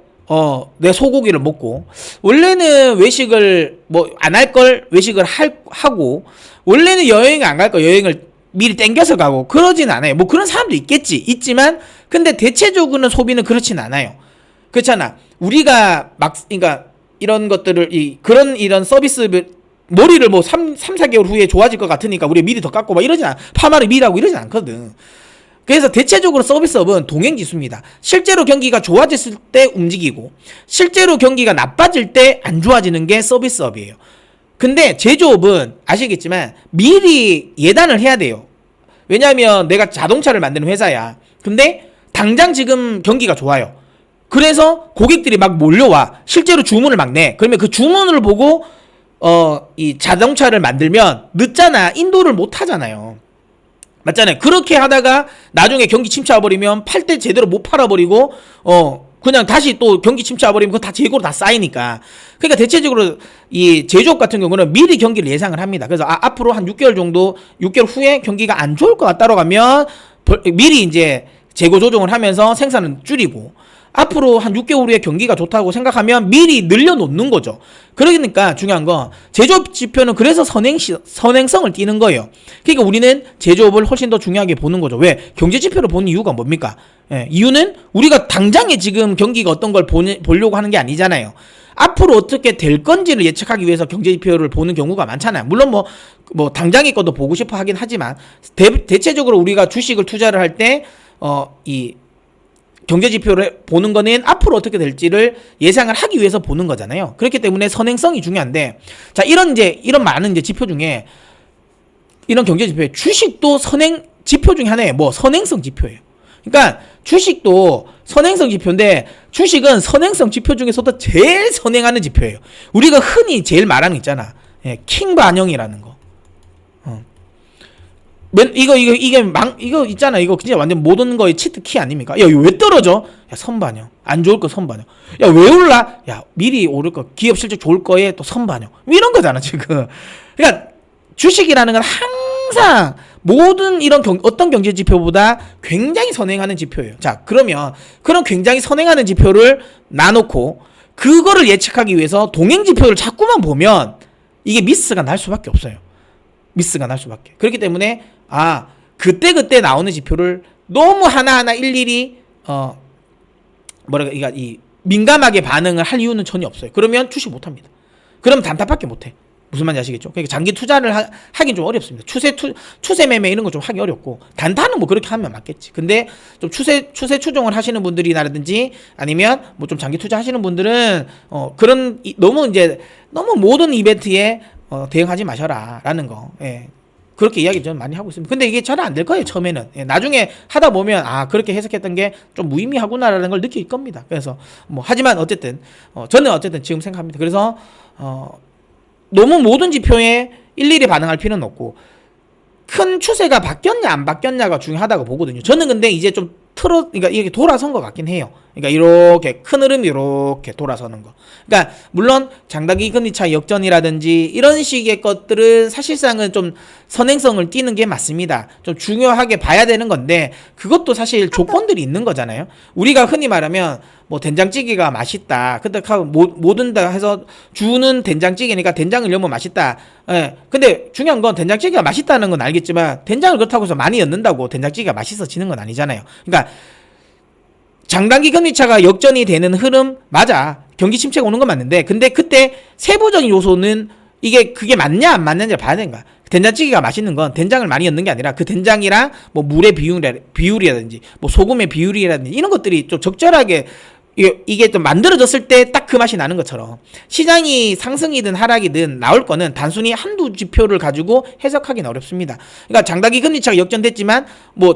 내 소고기를 먹고 원래는 외식을 뭐 안 할 걸 외식을 하고 원래는 여행 안 갈 걸 여행을 미리 땡겨서 가고 그러진 않아요. 뭐 그런 사람도 있지만 근데 대체적으로는 소비는 그렇진 않아요. 그렇잖아. 우리가 그러니까 이런 것들을 이런 서비스 머리를 뭐 3-4개월 후에 좋아질 것 같으니까 우리 미리 더 깎고 막 이러진 않아. 파마를 미리 하고 이러진 않거든. 그래서 대체적으로 서비스업은 동행지수입니다. 실제로 경기가 좋아졌을 때 움직이고 실제로 경기가 나빠질 때 안 좋아지는 게 서비스업이에요. 근데 제조업은 아시겠지만 미리 예단을 해야 돼요. 왜냐하면 내가 자동차를 만드는 회사야. 근데 당장 지금 경기가 좋아요. 그래서 고객들이 막 몰려와. 실제로 주문을 막 내. 그러면 그 주문을 보고 이 자동차를 만들면 늦잖아. 인도를 못 하잖아요. 맞잖아요. 그렇게 하다가 나중에 경기 침체해버리면 팔 때 제대로 못 팔아버리고 그냥 다시 또 경기 침체 와버리면 그거 다 재고로 다 쌓이니까. 그러니까 대체적으로 이 제조업 같은 경우는 미리 경기를 예상을 합니다. 그래서 앞으로 한 6개월 정도, 6개월 후에 경기가 안 좋을 것 같다고 하면 미리 이제 재고 조정을 하면서 생산을 줄이고, 앞으로 한 6개월 후에 경기가 좋다고 생각하면 미리 늘려놓는 거죠. 그러니까 중요한 건 제조업 지표는 그래서 선행성을 띠는 거예요. 그러니까 우리는 제조업을 훨씬 더 중요하게 보는 거죠. 왜? 경제 지표를 보는 이유가 뭡니까? 이유는 우리가 당장에 지금 경기가 어떤 걸 보려고 하는 게 아니잖아요. 앞으로 어떻게 될 건지를 예측하기 위해서 경제 지표를 보는 경우가 많잖아요. 물론 뭐 당장의 것도 보고 싶어 하긴 하지만 대체적으로 우리가 주식을 투자를 할 때 이 경제 지표를 보는 거는 앞으로 어떻게 될지를 예상을 하기 위해서 보는 거잖아요. 그렇기 때문에 선행성이 중요한데, 자, 이런 많은 이제 지표 중에, 이런 경제 지표에 주식도 지표 중에 하나예요. 선행성 지표예요. 그러니까 주식도 선행성 지표인데, 주식은 선행성 지표 중에서도 제일 선행하는 지표예요. 우리가 흔히 제일 말하는 거 있잖아. 킹 반영이라는 거. 이거 있잖아. 이거 진짜 완전 모든 거의 치트키 아닙니까? 야, 이거 왜 떨어져? 야, 선반영. 안 좋을 거 선반영. 야, 왜 올라? 야, 미리 오를 거. 기업 실적 좋을 거에 또 선반영. 이런 거잖아, 지금. 그러니까 주식이라는 건 항상 모든 이런 어떤 경제 지표보다 굉장히 선행하는 지표예요. 자, 그러면 그런 굉장히 선행하는 지표를 나놓고 그거를 예측하기 위해서 동행 지표를 자꾸만 보면 이게 미스가 날 수밖에 없어요. 미스가 날 수밖에. 그렇기 때문에 그때 나오는 지표를 너무 하나하나 일일이 이 민감하게 반응을 할 이유는 전혀 없어요. 그러면 주식 못 합니다. 그럼 단타밖에 못 해. 무슨 말인지 아시겠죠? 그러니까 장기 투자를 하긴 좀 어렵습니다. 추세 매매 이런 거 좀 하기 어렵고, 단타는 뭐 그렇게 하면 맞겠지. 근데 좀 추세 추종을 하시는 분들이라든지 아니면 뭐 좀 장기 투자 하시는 분들은 너무 모든 이벤트에 대응하지 마셔라라는 거. 예. 그렇게 이야기 좀 많이 하고 있습니다. 근데 이게 잘 안 될 거예요, 처음에는. 나중에 하다 보면 그렇게 해석했던 게 좀 무의미하구나라는 걸 느낄 겁니다. 그래서 하지만 어쨌든 저는 지금 생각합니다. 그래서 너무 모든 지표에 일일이 반응할 필요는 없고, 큰 추세가 바뀌었냐 안 바뀌었냐가 중요하다고 보거든요. 저는 근데 이제 좀 그러니까 이렇게 돌아선 것 같긴 해요. 그러니까 이렇게 큰 흐름이 이렇게 돌아서는 거. 그러니까 물론 장단기 금리 차 역전이라든지 이런 식의 것들은 사실상은 좀 선행성을 띠는 게 맞습니다. 좀 중요하게 봐야 되는 건데, 그것도 사실 조건들이 있는 거잖아요. 우리가 흔히 말하면 된장찌개가 맛있다. 근데 뭐든 다 해서 주는 된장찌개니까 된장을 넣으면 맛있다. 예. 근데 중요한 건 된장찌개가 맛있다는 건 알겠지만, 된장을 그렇다고 해서 많이 넣는다고 된장찌개가 맛있어지는 건 아니잖아요. 그러니까 장단기 금리차가 역전이 되는 흐름 맞아. 경기 침체가 오는 건 맞는데, 근데 그때 세부적인 요소는 그게 맞냐 안 맞냐를 봐야 되는 거야. 된장찌개가 맛있는 건 된장을 많이 넣는 게 아니라 그 된장이랑 물의 비율이라든지 소금의 비율이라든지 이런 것들이 좀 적절하게 이게 좀 만들어졌을 때 딱 그 맛이 나는 것처럼, 시장이 상승이든 하락이든 나올 거는 단순히 한두 지표를 가지고 해석하기는 어렵습니다. 그러니까 장단기 금리차가 역전됐지만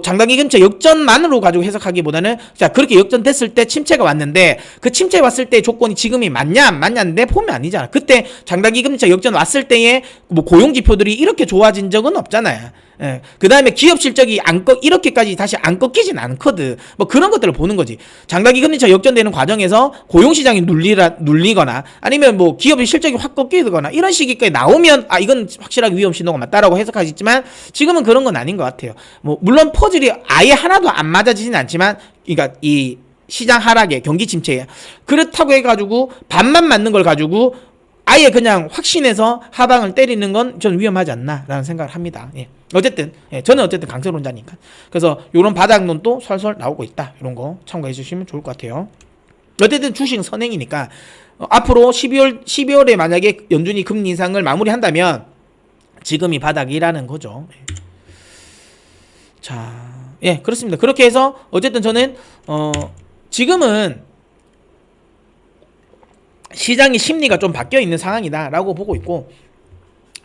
장단기 금리차 역전만으로 가지고 해석하기보다는, 자, 그렇게 역전됐을 때 침체가 왔는데 그 침체 왔을 때 조건이 지금이 맞냐 안 맞냐인데 보면 아니잖아. 그때 장단기 금리차 역전 왔을 때에 고용 지표들이 이렇게 좋아진 적은 없잖아요. 예. 그 다음에 기업 실적이 이렇게까지 다시 안 꺾이진 않거든. 그런 것들을 보는 거지. 장단기 금리차 역전되는 과정에서 고용시장이 눌리거나 아니면 기업의 실적이 확 꺾이거나 이런 시기까지 나오면 이건 확실하게 위험 신호가 맞다라고 해석하시지만, 지금은 그런 건 아닌 것 같아요. 물론 퍼즐이 아예 하나도 안 맞아지진 않지만, 그러니까 이 시장 하락에 경기 침체에 그렇다고 해가지고 반만 맞는 걸 가지고 아예 그냥 확신해서 하방을 때리는 건 전 위험하지 않나라는 생각을 합니다. 예. 어쨌든 저는 강세론자니까. 그래서 이런 바닥론도 설설 나오고 있다. 이런 거 참고해 주시면 좋을 것 같아요. 어쨌든 주식은 선행이니까 앞으로 12월에 만약에 연준이 금리 인상을 마무리한다면 지금이 바닥이라는 거죠. 자, 그렇습니다. 그렇게 해서 어쨌든 저는 지금은 시장의 심리가 좀 바뀌어 있는 상황이다라고 보고 있고,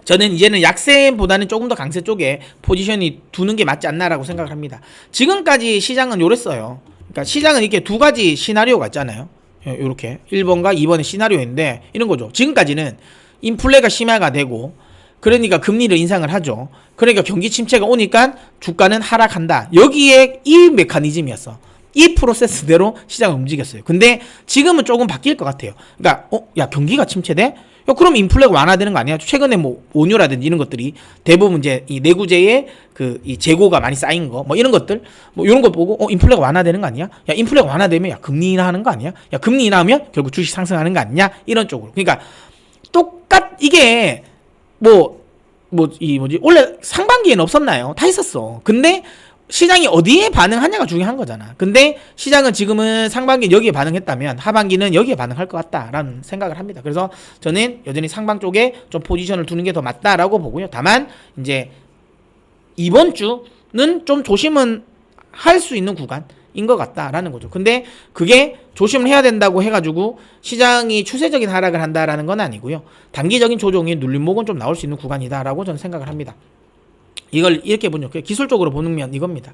저는 이제는 약세보다는 조금 더 강세 쪽에 포지션이 두는 게 맞지 않나라고 생각을 합니다. 지금까지 시장은 요랬어요. 그러니까 시장은 이렇게 두 가지 시나리오가 있잖아요. 이렇게 1번과 2번의 시나리오인데 이런 거죠. 지금까지는 인플레가 심화가 되고, 그러니까 금리를 인상을 하죠. 그러니까 경기 침체가 오니까 주가는 하락한다. 여기에 이 메커니즘이었어. 이 프로세스대로 시장을 움직였어요. 근데 지금은 조금 바뀔 것 같아요. 그러니까 야 경기가 침체돼? 야, 그럼 인플레가 완화되는 거 아니야? 최근에 뭐 원유라든지 이런 것들이 대부분 이제 이 내구재의 그 이 재고가 많이 쌓인 거 뭐 이런 것들 뭐 이런 거 보고 인플레가 완화되는 거 아니야? 야 인플레가 완화되면 야 금리 인하하는 거 아니야? 야 금리 인하하면 결국 주식 상승하는 거 아니냐? 이런 쪽으로. 그러니까 이게 원래 상반기에는 없었나요? 다 있었어. 근데 시장이 어디에 반응하냐가 중요한 거잖아. 근데 시장은 지금은 상반기 여기에 반응했다면 하반기는 여기에 반응할 것 같다라는 생각을 합니다. 그래서 저는 여전히 상방 쪽에 좀 포지션을 두는 게 더 맞다라고 보고요. 다만 이제 이번 주는 좀 조심은 할 수 있는 구간인 것 같다라는 거죠. 근데 그게 조심을 해야 된다고 해가지고 시장이 추세적인 하락을 한다라는 건 아니고요. 단기적인 조정이 눌림목은 좀 나올 수 있는 구간이다라고 저는 생각을 합니다. 이걸 이렇게 보면 기술적으로 보면 이겁니다.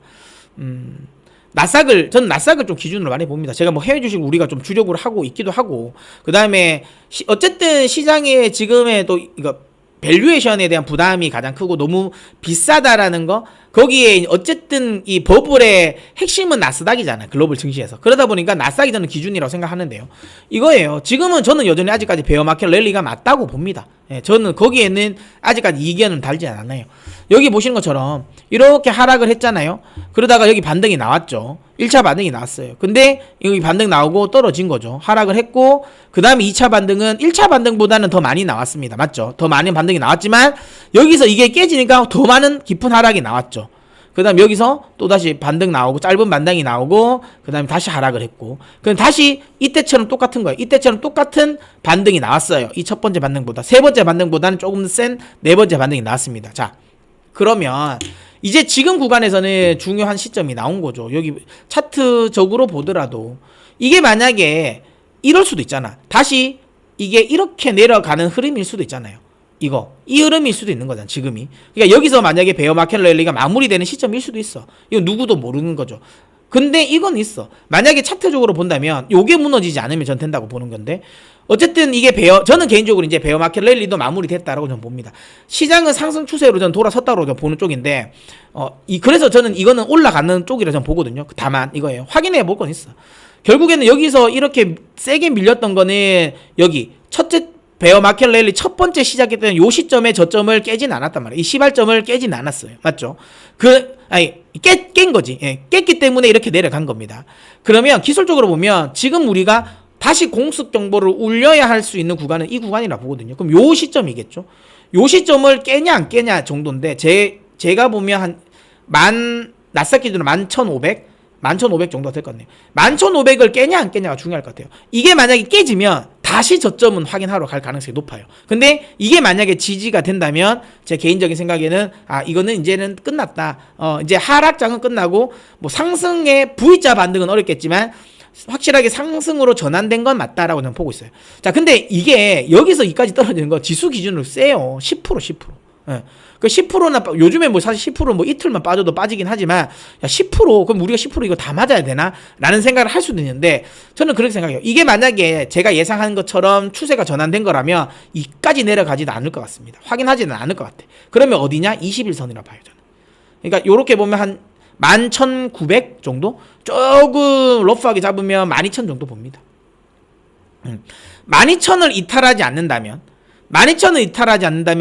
저는 나스닥을 좀 기준으로 많이 봅니다. 제가 뭐 해외 주식 우리가 좀 주력으로 하고 있기도 하고, 그 다음에 어쨌든 시장의 지금의 또 이거 밸류에이션에 대한 부담이 가장 크고 너무 비싸다라는 거, 거기에 어쨌든 이 버블의 핵심은 나스닥이잖아요. 글로벌 증시에서. 그러다 보니까 나스닥이 저는 기준이라고 생각하는데요. 이거예요. 지금은 저는 여전히 아직까지 베어마켓 랠리가 맞다고 봅니다. 예, 저는 거기에는 아직까지 이견은 달지 않았나요. 여기 보시는 것처럼 이렇게 하락을 했잖아요. 그러다가 여기 반등이 나왔죠. 1차 반등이 나왔어요. 근데 여기 반등 나오고 떨어진 거죠. 하락을 했고, 그 다음에 2차 반등은 1차 반등보다는 더 많이 나왔습니다. 맞죠? 더 많은 반등이 나왔지만 여기서 이게 깨지니까 더 많은 깊은 하락이 나왔죠. 그 다음 여기서 또다시 반등 나오고 짧은 반등이 나오고 그 다음에 다시 하락을 했고, 그럼 다시 이때처럼 똑같은 거예요. 이때처럼 똑같은 반등이 나왔어요. 이 첫 번째 반등보다. 세 번째 반등보다는 조금 센 네 번째 반등이 나왔습니다. 자, 그러면 이제 지금 구간에서는 중요한 시점이 나온 거죠. 여기 차트적으로 보더라도 이게 만약에 이럴 수도 있잖아. 다시 이게 이렇게 내려가는 흐름일 수도 있잖아요. 이 흐름일 수도 있는 거잖아, 지금이. 그러니까 여기서 만약에 베어마켓 랠리가 마무리되는 시점일 수도 있어. 이거 누구도 모르는 거죠. 근데 이건 있어. 만약에 차트적으로 본다면 요게 무너지지 않으면 전 된다고 보는 건데, 어쨌든 이게 저는 개인적으로 이제 베어마켓 랠리도 마무리됐다라고 저는 봅니다. 시장은 상승 추세로 저는 돌아섰다고 저는 보는 쪽인데, 그래서 저는 이거는 올라가는 쪽이라 저는 보거든요. 다만 이거예요. 확인해 볼 건 있어. 결국에는 여기서 이렇게 세게 밀렸던 거는 여기 첫째 베어마켓 랠리 첫 번째 시작했던 요 시점에 저점을 깨진 않았단 말이에요. 이 시발점을 깨진 않았어요. 맞죠? 깬 거지. 예, 깼기 때문에 이렇게 내려간 겁니다. 그러면 기술적으로 보면 지금 우리가 다시 공습 정보를 울려야 할 수 있는 구간은 이 구간이라 보거든요. 그럼 요 시점이겠죠. 요 시점을 깨냐 안 깨냐 정도인데 제가 보면 나스닥 기준으로 11,500 정도 될 것 같네요. 11,500을 깨냐 안 깨냐가 중요할 것 같아요. 이게 만약에 깨지면 다시 저점은 확인하러 갈 가능성이 높아요. 근데 이게 만약에 지지가 된다면 제 개인적인 생각에는 이거는 이제는 끝났다. 이제 하락장은 끝나고 뭐 상승의 V자 반등은 어렵겠지만 확실하게 상승으로 전환된 건 맞다라고 저는 보고 있어요. 자, 근데 이게 여기서 이까지 떨어지는 거 지수 기준으로 세요. 10%. 예. 그 10%나 요즘에 뭐 사실 10% 뭐 이틀만 빠져도 빠지긴 하지만, 야 10% 그럼 우리가 10% 이거 다 맞아야 되나? 라는 생각을 할 수도 있는데, 저는 그렇게 생각해요. 이게 만약에 제가 예상한 것처럼 추세가 전환된 거라면 이까지 내려가지도 않을 것 같습니다. 확인하지는 않을 것 같아. 그러면 어디냐? 21선이라 봐요, 저는. 그러니까 요렇게 보면 한 11,900 정도? 조금 러프하게 잡으면 12,000 정도 봅니다. 12,000을 이탈하지 않는다면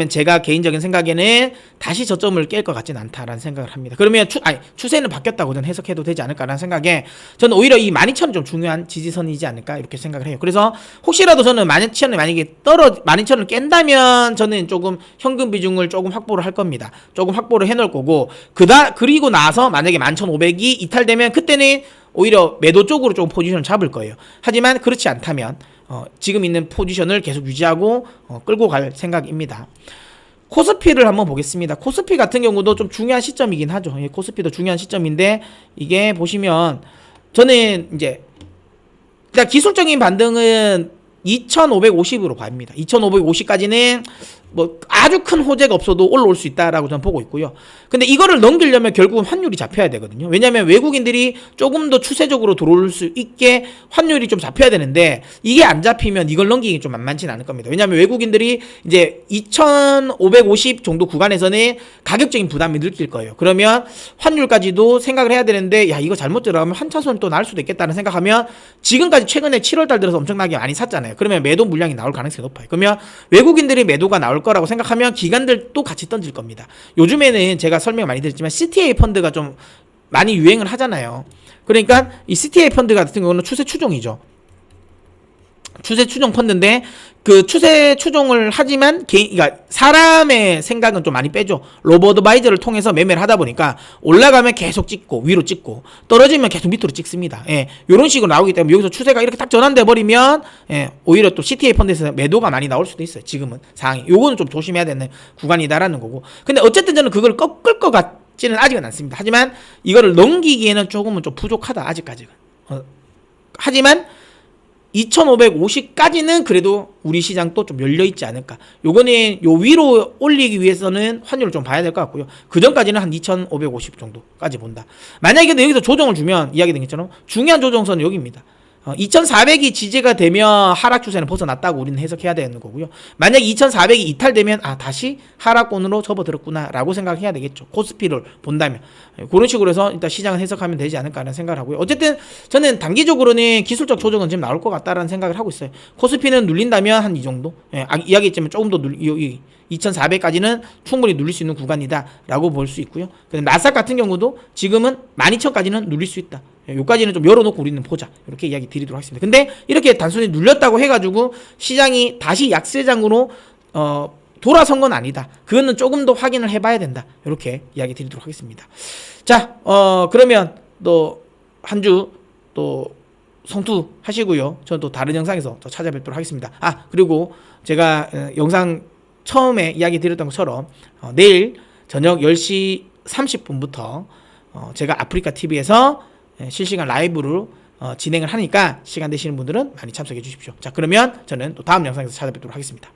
제가 개인적인 생각에는 다시 저점을 깰 것 같진 않다라는 생각을 합니다. 그러면 추세는 바뀌었다고 저는 해석해도 되지 않을까라는 생각에, 저는 오히려 이 12,000은 좀 중요한 지지선이지 않을까 이렇게 생각을 해요. 그래서 혹시라도 저는 12,000을 만약에 12,000을 깬다면 저는 조금 현금 비중을 조금 확보를 할 겁니다. 조금 확보를 해놓을 거고, 그리고 나서 만약에 11,500이 이탈되면 그때는 오히려 매도 쪽으로 조금 포지션을 잡을 거예요. 하지만 그렇지 않다면 지금 있는 포지션을 계속 유지하고 끌고 갈 생각입니다. 코스피를 한번 보겠습니다. 코스피 같은 경우도 좀 중요한 시점이긴 하죠. 코스피도 중요한 시점인데, 이게 보시면 저는 이제 기술적인 반등은 2,550으로 봅니다. 2,550까지는 뭐 아주 큰 호재가 없어도 올라올 수 있다라고 저는 보고 있고요. 근데 이거를 넘기려면 결국은 환율이 잡혀야 되거든요. 왜냐하면 외국인들이 조금 더 추세적으로 들어올 수 있게 환율이 좀 잡혀야 되는데 이게 안 잡히면 이걸 넘기기 좀 만만치는 않을 겁니다. 왜냐하면 외국인들이 이제 2,550 정도 구간에서는 가격적인 부담이 느낄 거예요. 그러면 환율까지도 생각을 해야 되는데 야 이거 잘못 들어가면 한 차선 또 날 수도 있겠다는 생각하면 지금까지 최근에 7월달 들어서 엄청나게 많이 샀잖아요. 그러면 매도 물량이 나올 가능성이 높아요. 그러면 외국인들이 매도가 나올 거라고 생각하면 기관들도 같이 던질 겁니다. 요즘에는 제가 설명 많이 드렸지만 CTA 펀드가 좀 많이 유행을 하잖아요. 그러니까 이 CTA 펀드 같은 경우는 추세 추종이죠. 추세 추종 펀드인데 그 추세 추종을 하지만 그러니까 사람의 생각은 좀 많이 빼죠. 로보어드바이저를 통해서 매매를 하다 보니까 올라가면 계속 찍고 위로 찍고 떨어지면 계속 밑으로 찍습니다. 예, 이런 식으로 나오기 때문에 여기서 추세가 이렇게 딱 전환돼 버리면 예, 오히려 또 CTA 펀드에서 매도가 많이 나올 수도 있어요. 지금은 상황이 요거는 좀 조심해야 되는 구간이다라는 거고. 근데 어쨌든 저는 그걸 꺾을 것 같지는 아직은 않습니다. 하지만 이거를 넘기기에는 조금은 좀 부족하다 아직까지는. 하지만 2550까지는 그래도 우리 시장도 좀 열려있지 않을까. 요거는 요 위로 올리기 위해서는 환율을 좀 봐야 될 것 같고요. 그 전까지는 한 2550 정도까지 본다. 만약에 근데 여기서 조정을 주면 이야기 된 것처럼 중요한 조정선은 여기입니다. 2400이 지지가 되면 하락 추세는 벗어났다고 우리는 해석해야 되는 거고요. 만약 2400이 이탈되면 다시 하락권으로 접어들었구나 라고 생각해야 되겠죠. 코스피를 본다면 그런 식으로 해서 일단 시장을 해석하면 되지 않을까 하는 생각을 하고요. 어쨌든 저는 단기적으로는 기술적 조정은 지금 나올 것 같다라는 생각을 하고 있어요. 코스피는 눌린다면 한 이 정도, 이야기했지만 조금 더 2400까지는 충분히 눌릴 수 있는 구간이다 라고 볼 수 있고요. 근데 나스닥 같은 경우도 지금은 12000까지는 눌릴 수 있다. 요까지는 좀 열어놓고 우리는 보자. 이렇게 이야기 드리도록 하겠습니다. 근데 이렇게 단순히 눌렸다고 해가지고 시장이 다시 약세장으로 돌아선 건 아니다. 그거는 조금 더 확인을 해봐야 된다. 이렇게 이야기 드리도록 하겠습니다. 자, 그러면 또 한 주 또 성투 하시고요. 저는 또 다른 영상에서 또 찾아뵙도록 하겠습니다. 그리고 제가 영상 처음에 이야기 드렸던 것처럼 내일 저녁 10시 30분부터 제가 아프리카 TV에서 실시간 라이브로 진행을 하니까 시간 되시는 분들은 많이 참석해 주십시오. 자, 그러면 저는 또 다음 영상에서 찾아뵙도록 하겠습니다.